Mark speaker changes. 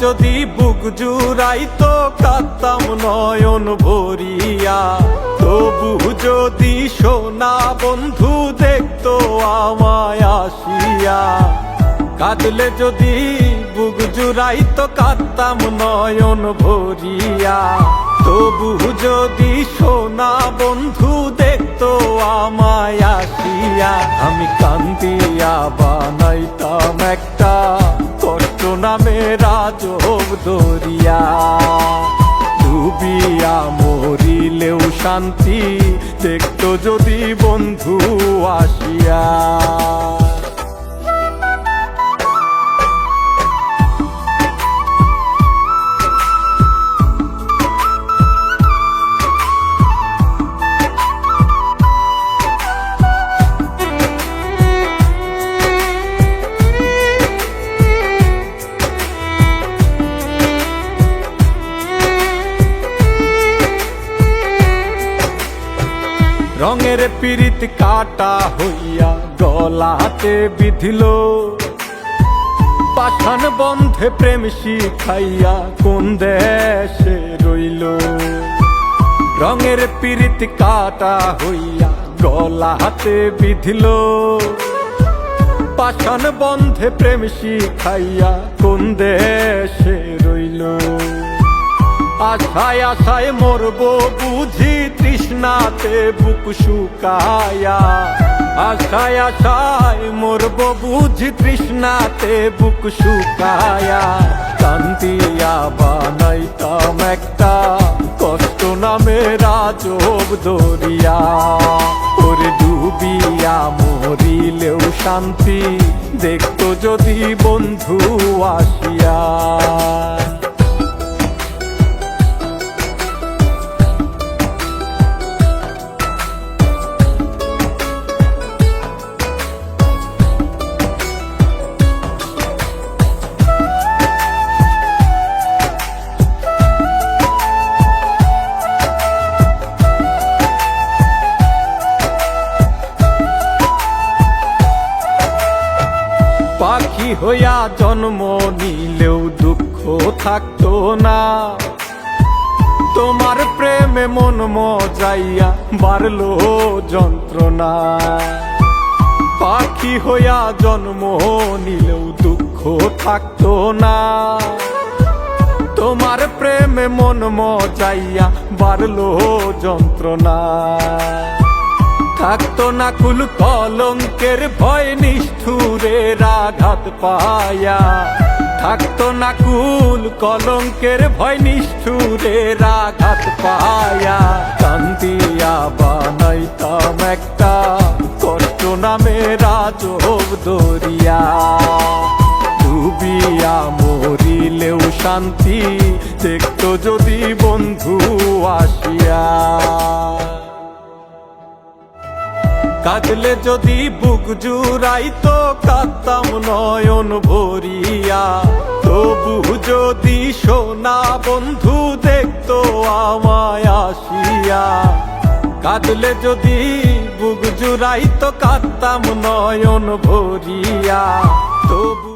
Speaker 1: যদি বুক জুড়াইতো কাঁদতাম নয়ন ভরিয়া, তবু যদি সোনা বন্ধু দেখতো আমায় আসিয়া। কাঁদলে যদি বুক জুড়াইতো কাঁদতাম নয়ন ভরিয়া, তবু যদি সোনা বন্ধু দেখতো আমায় আসিয়া। আমি কান্দিয়া বানাইতাম একটা কষ্ট নামের আজব দরিয়া, ডুবিয়া মরিলেও শান্তি দেখতো যদি বন্ধু আসিয়া। রঙের পিরিত কাটা হইয়া গলাতে বিধিল, পাষাণ বন্ধে প্রেম শিখাইয়া কোন দেশে রইল। রঙের পিরিত কাটা হইয়া গলাতে বিধিল, পাষাণ বন্ধে প্রেম শিখাইয়া কোন দেশে রইল। আশায় আশায় মরবো বুঝি তৃষ্ণাতে বুক শুকায়া, আশায় আশায় মরবো বুঝি তৃষ্ণাতে বুক শুকায়া। কান্দিয়া বানাইতাম একটা কষ্ট নামের আজব দরিয়া, ওরে ডুবিয়া মরিলেও শান্তি দেখতো যদি বন্ধু আসিয়া। পাখি হইয়া জন্ম নিলেও দুঃখ থাকতো না, তোমার প্রেমে মন মজাইয়া বাড়লো যন্ত্রণা। পাখি হইয়া জন্ম নিলেও দুঃখ থাকতো না, তোমার প্রেমে মন মজাইয়া বাড়লো যন্ত্রণা। থাকতো না কুল কলঙ্কের ভয় নিষ্ঠুরের আঘাত পায়া, থাকতো না কুল কলঙ্কের ভয় নিষ্ঠুরের আঘাত পায়া। কান্দিয়া বানাইতাম একটা কষ্ট নামের আজব দরিয়া, ডুবিয়া মরিলেও শান্তি দেখতো যদি বন্ধু আসিয়া। কাঁদলে যদি বুক জুড়াইতো কাঁদতাম নয়ন ভরিয়া, তবু যদি সোনা বন্ধু দেখতো আমায় আসিয়া। কাঁদলে যদি বুক জুড়াইতো কাঁদতাম নয়ন ভরিয়া, তবু